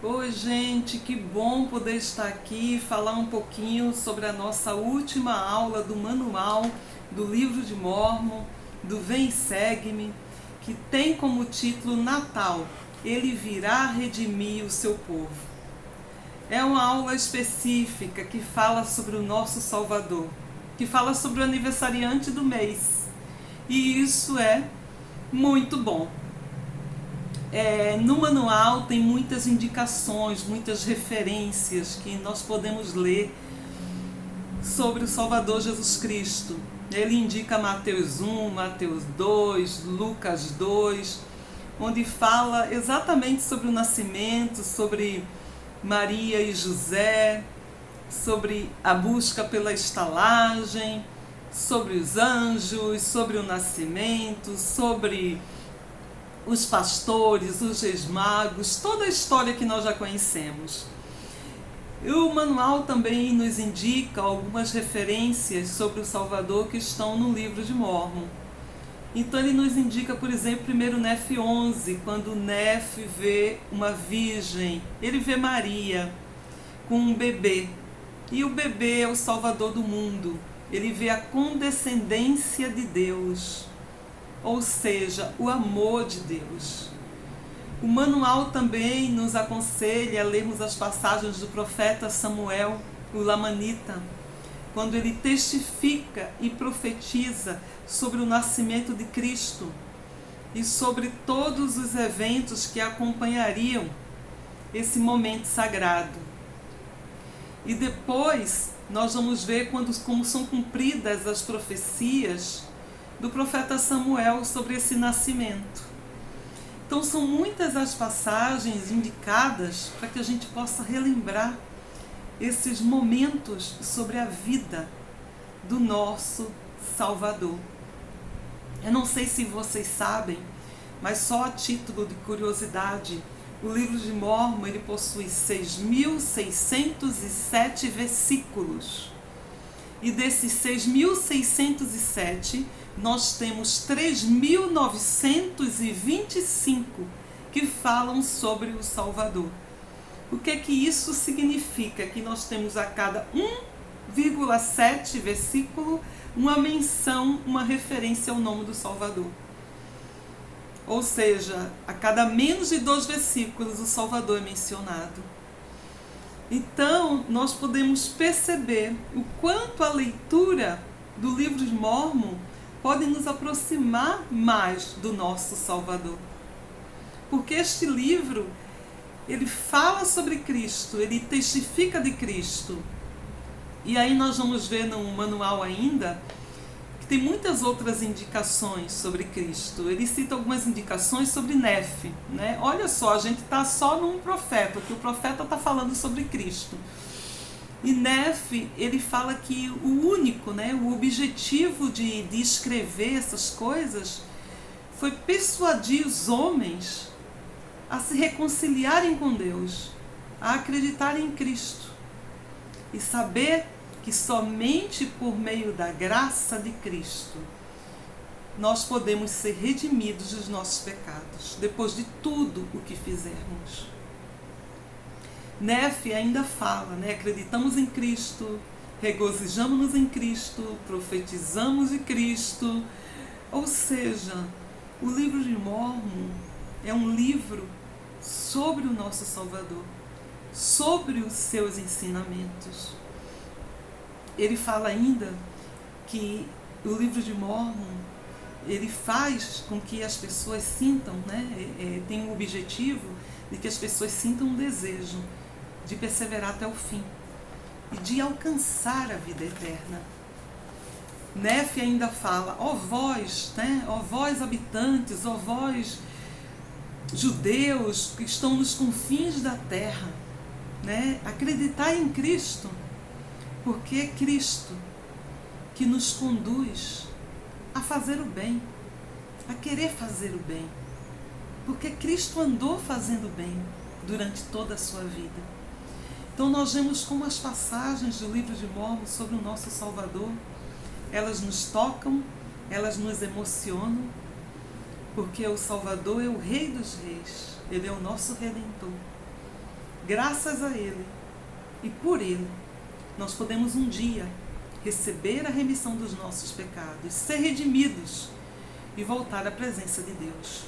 Oi, gente, que bom poder estar aqui e falar um pouquinho sobre a nossa última aula do manual do Livro de Mórmon, do Vem e Segue-me, que tem como título Natal, Ele virá redimir o seu povo. É uma aula específica que fala sobre o nosso Salvador, que fala sobre o aniversariante do mês. E isso é muito bom. No manual tem muitas indicações, muitas referências que nós podemos ler sobre o Salvador Jesus Cristo. Ele indica Mateus 1, Mateus 2, Lucas 2, onde fala exatamente sobre o nascimento, sobre Maria e José, sobre a busca pela estalagem, sobre os anjos, sobre o nascimento, sobre os pastores, os reis magos, toda a história que nós já conhecemos. E o manual também nos indica algumas referências sobre o Salvador que estão no livro de Mórmon. Então ele nos indica, por exemplo, primeiro Nef 11, quando Nef vê uma virgem, ele vê Maria com um bebê, e o bebê é o Salvador do mundo. Ele vê a condescendência de Deus, ou seja, o amor de Deus. O manual também nos aconselha a lermos as passagens do profeta Samuel, o Lamanita, quando ele testifica e profetiza sobre o nascimento de Cristo e sobre todos os eventos que acompanhariam esse momento sagrado. E depois nós vamos ver como são cumpridas as profecias do profeta Samuel sobre esse nascimento. Então são muitas as passagens indicadas para que a gente possa relembrar esses momentos sobre a vida do nosso Salvador. Eu não sei se vocês sabem, mas só a título de curiosidade, o livro de Mórmon ele possui 6.607 versículos. E desses 6.607, nós temos 3.925 que falam sobre o Salvador. O que é que isso significa? Que nós temos a cada 1,7 versículo uma menção, uma referência ao nome do Salvador. Ou seja, a cada menos de 2 versículos o Salvador é mencionado. Então, nós podemos perceber o quanto a leitura do livro de Mórmon pode nos aproximar mais do nosso Salvador. Porque este livro, ele fala sobre Cristo, ele testifica de Cristo. E aí nós vamos ver no manual ainda que tem muitas outras indicações sobre Cristo. Ele cita algumas indicações sobre Nef, né? Olha só, a gente está só num profeta, que o profeta está falando sobre Cristo. E Nef, ele fala que o único, né, o objetivo de escrever essas coisas foi persuadir os homens a se reconciliarem com Deus, a acreditarem em Cristo e saber que somente por meio da graça de Cristo nós podemos ser redimidos dos nossos pecados, depois de tudo o que fizermos. Nef ainda fala, né? Acreditamos em Cristo, regozijamos-nos em Cristo, profetizamos de Cristo. Ou seja, o livro de Mórmon é um livro sobre o nosso Salvador, sobre os seus ensinamentos. Ele fala ainda que o livro de Mórmon ele faz com que as pessoas sintam, né? Tem o objetivo de que as pessoas sintam um desejo de perseverar até o fim e de alcançar a vida eterna. Nef ainda fala, ó vós, né? Ó vós habitantes, ó vós judeus que estão nos confins da terra, né? Acreditai em Cristo, porque é Cristo que nos conduz a fazer o bem, a querer fazer o bem, porque Cristo andou fazendo o bem durante toda a sua vida. Então nós vemos como as passagens do livro de Mórmon sobre o nosso Salvador, elas nos tocam, elas nos emocionam, porque o Salvador é o Rei dos Reis, ele é o nosso Redentor. graças a Ele e por Ele, nós podemos um dia receber a remissão dos nossos pecados, ser redimidos e voltar à presença de Deus.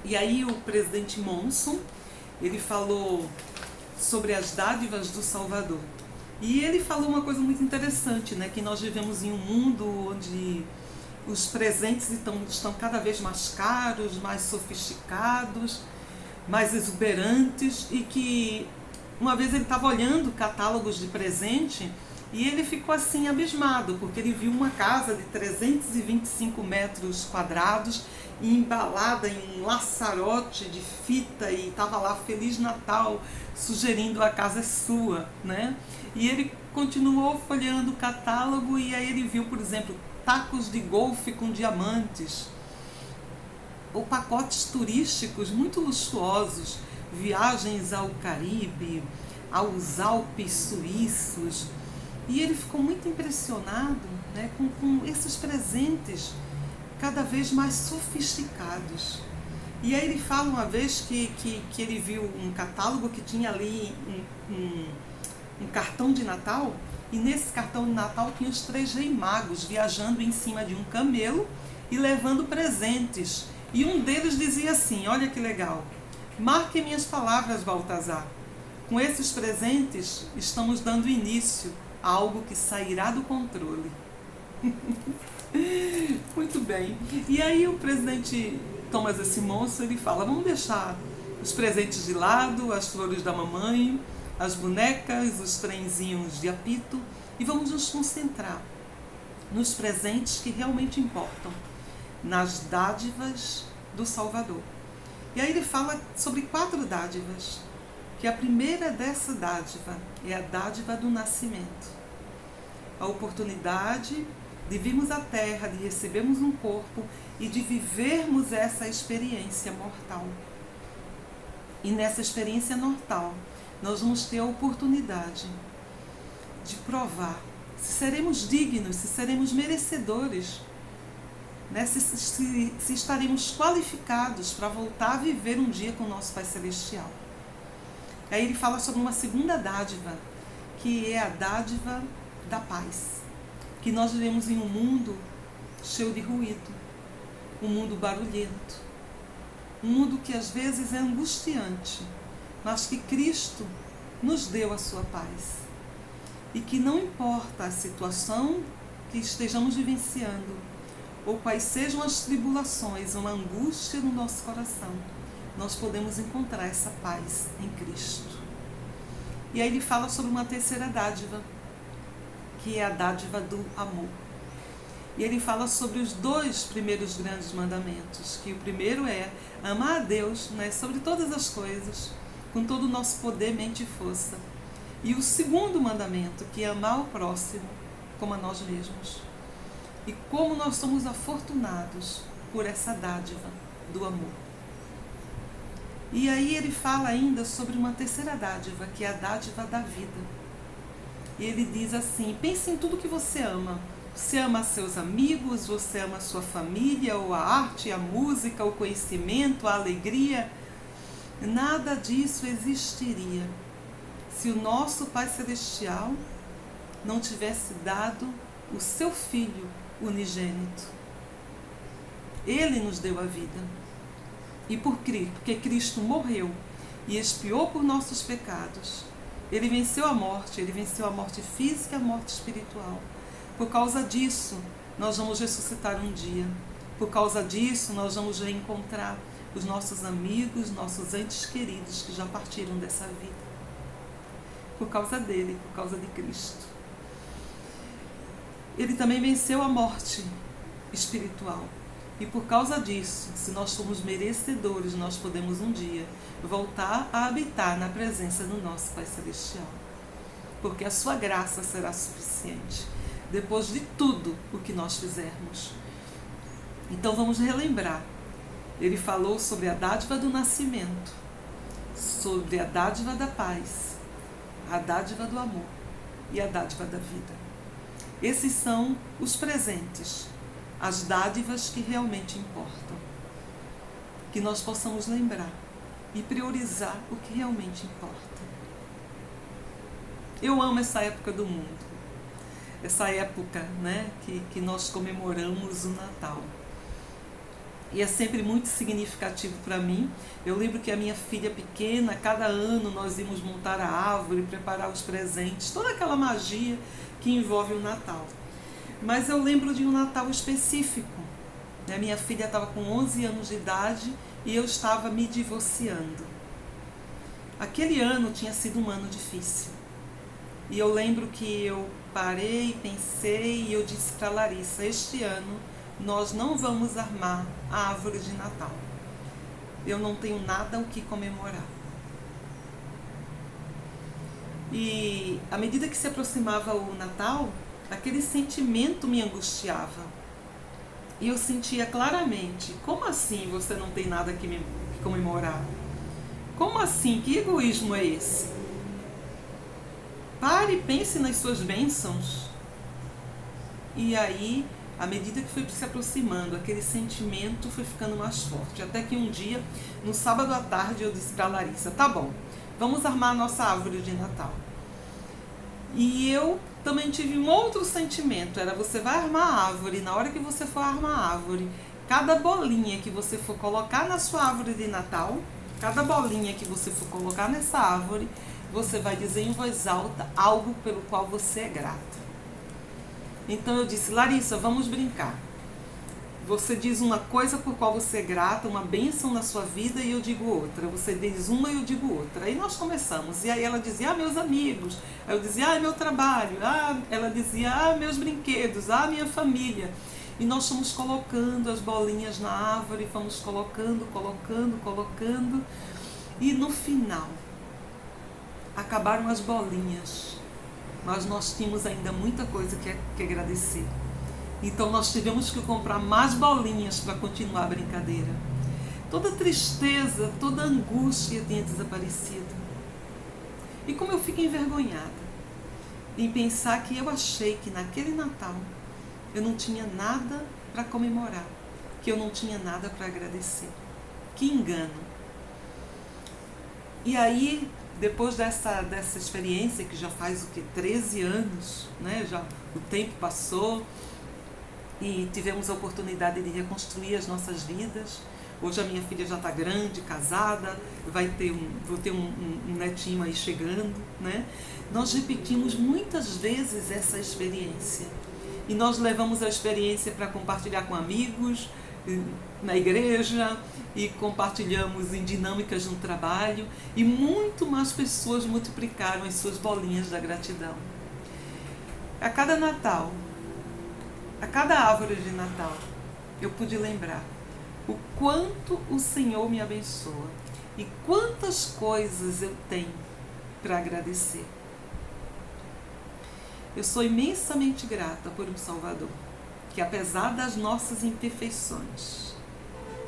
E aí o presidente Monson, ele falou sobre as dádivas do Salvador. E ele falou uma coisa muito interessante, né? Que nós vivemos em um mundo onde os presentes estão cada vez mais caros, mais sofisticados, mais exuberantes, e que uma vez ele estava olhando catálogos de presente e ele ficou assim abismado, porque ele viu uma casa de 325 metros quadrados embalada em um laçarote de fita e estava lá Feliz Natal, sugerindo a casa é sua, né? E ele continuou folheando o catálogo e aí ele viu, por exemplo, tacos de golfe com diamantes, ou pacotes turísticos muito luxuosos, viagens ao Caribe, aos Alpes suíços. E ele ficou muito impressionado, né, com esses presentes cada vez mais sofisticados. E aí ele fala uma vez que ele viu um catálogo que tinha ali um cartão de Natal, e nesse cartão de Natal tinha os 3 reis magos viajando em cima de um camelo e levando presentes. E um deles dizia assim, olha que legal: marque minhas palavras, Baltazar. Com esses presentes estamos dando início a algo que sairá do controle. Muito bem. E aí o presidente Thomas S. Monson, ele fala, vamos deixar os presentes de lado, as flores da mamãe, as bonecas, os trenzinhos de apito, e vamos nos concentrar nos presentes que realmente importam, nas dádivas do Salvador. E aí ele fala sobre 4 dádivas, que a primeira dessa dádiva é a dádiva do nascimento. A oportunidade de virmos à Terra, de recebermos um corpo e de vivermos essa experiência mortal. E nessa experiência mortal, nós vamos ter a oportunidade de provar se seremos dignos, se seremos merecedores, né? se estaremos qualificados para voltar a viver um dia com o nosso Pai Celestial. Aí ele fala sobre uma segunda dádiva, que é a dádiva da paz. Que nós vivemos em um mundo cheio de ruído, um mundo barulhento, um mundo que às vezes é angustiante, mas que Cristo nos deu a sua paz. E que não importa a situação que estejamos vivenciando, ou quais sejam as tribulações, uma angústia no nosso coração, nós podemos encontrar essa paz em Cristo. E aí ele fala sobre uma terceira dádiva, que é a dádiva do amor. E ele fala sobre os 2 primeiros grandes mandamentos, que o primeiro é amar a Deus, né, sobre todas as coisas, com todo o nosso poder, mente e força. E o segundo mandamento, que é amar o próximo como a nós mesmos. E como nós somos afortunados por essa dádiva do amor. E aí ele fala ainda sobre uma terceira dádiva, que é a dádiva da vida. E ele diz assim, pense em tudo que você ama. Você ama seus amigos, você ama sua família, ou a arte, a música, o conhecimento, a alegria. Nada disso existiria se o nosso Pai Celestial não tivesse dado o seu Filho unigênito. Ele nos deu a vida. E porque Cristo morreu e expiou por nossos pecados, Ele venceu a morte física e a morte espiritual. Por causa disso, nós vamos ressuscitar um dia. Por causa disso, nós vamos reencontrar os nossos amigos, nossos entes queridos que já partiram dessa vida. Por causa dele, por causa de Cristo. Ele também venceu a morte espiritual. E por causa disso, se nós somos merecedores, nós podemos um dia voltar a habitar na presença do nosso Pai Celestial. Porque a sua graça será suficiente, depois de tudo o que nós fizermos. Então vamos relembrar. Ele falou sobre a dádiva do nascimento, sobre a dádiva da paz, a dádiva do amor e a dádiva da vida. Esses são os presentes, as dádivas que realmente importam. Que nós possamos lembrar e priorizar o que realmente importa. Eu amo essa época do mundo, essa época, né, que nós comemoramos o Natal. E é sempre muito significativo para mim. Eu lembro que a minha filha pequena, cada ano nós íamos montar a árvore, preparar os presentes, toda aquela magia que envolve o Natal. Mas eu lembro de um Natal específico. A minha filha estava com 11 anos de idade e eu estava me divorciando. Aquele ano tinha sido um ano difícil. E eu lembro que eu parei, pensei e eu disse para Larissa, este ano nós não vamos armar a árvore de Natal. Eu não tenho nada o que comemorar. E à medida que se aproximava o Natal, aquele sentimento me angustiava. E eu sentia claramente, como assim você não tem nada que comemorar? Como assim? Que egoísmo é esse? Pare e pense nas suas bênçãos. E aí, à medida que foi se aproximando, aquele sentimento foi ficando mais forte. Até que um dia, no sábado à tarde, eu disse para a Larissa, tá bom, vamos armar a nossa árvore de Natal. E eu também tive um outro sentimento, era você vai armar a árvore, na hora que você for armar a árvore, cada bolinha que você for colocar na sua árvore de Natal, cada bolinha que você for colocar nessa árvore, você vai dizer em voz alta algo pelo qual você é grata. Então eu disse, Larissa, vamos brincar. Você diz uma coisa por qual você é grata, uma bênção na sua vida, e eu digo outra. Você diz uma e eu digo outra. Aí nós começamos. E aí ela dizia, meus amigos. Aí eu dizia, meu trabalho. Ela dizia, meus brinquedos. Minha família. E nós fomos colocando as bolinhas na árvore, fomos colocando. E no final, acabaram as bolinhas. Mas nós tínhamos ainda muita coisa que agradecer. Então nós tivemos que comprar mais bolinhas para continuar a brincadeira. Toda tristeza, toda angústia tinha desaparecido. E como eu fico envergonhada em pensar que eu achei que naquele Natal eu não tinha nada para comemorar, que eu não tinha nada para agradecer. Que engano. E aí, depois dessa experiência, que já faz 13 anos, né? Já o tempo passou, e tivemos a oportunidade de reconstruir as nossas vidas. Hoje a minha filha já está grande, casada, vou ter um netinho aí chegando, né? Nós repetimos muitas vezes essa experiência. E nós levamos a experiência para compartilhar com amigos, na igreja, e compartilhamos em dinâmicas no trabalho, e muito mais pessoas multiplicaram as suas bolinhas da gratidão. A cada Natal, a cada árvore de Natal, eu pude lembrar o quanto o Senhor me abençoa e quantas coisas eu tenho para agradecer. Eu sou imensamente grata por um Salvador, que apesar das nossas imperfeições,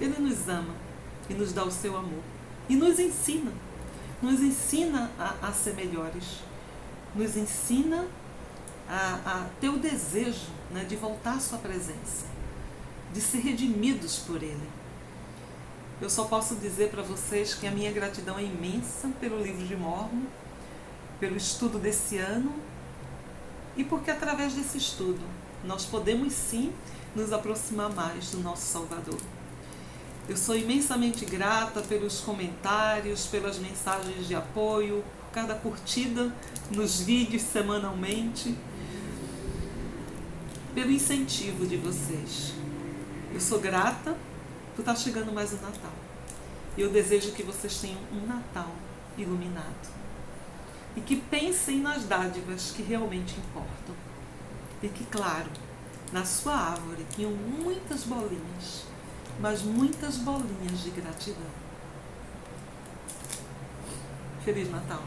Ele nos ama e nos dá o seu amor e nos ensina a ser melhores, nos ensina a ter o desejo, né, de voltar à sua presença, de ser redimidos por Ele. Eu só posso dizer para vocês que a minha gratidão é imensa pelo livro de Mórmon, pelo estudo desse ano, e porque através desse estudo nós podemos sim nos aproximar mais do nosso Salvador. Eu sou imensamente grata pelos comentários, pelas mensagens de apoio, por cada curtida nos vídeos semanalmente, pelo incentivo de vocês. Eu sou grata por estar chegando mais o Natal. E eu desejo que vocês tenham um Natal iluminado. E que pensem nas dádivas que realmente importam. E que, claro, na sua árvore tinham muitas bolinhas, mas muitas bolinhas de gratidão. Feliz Natal!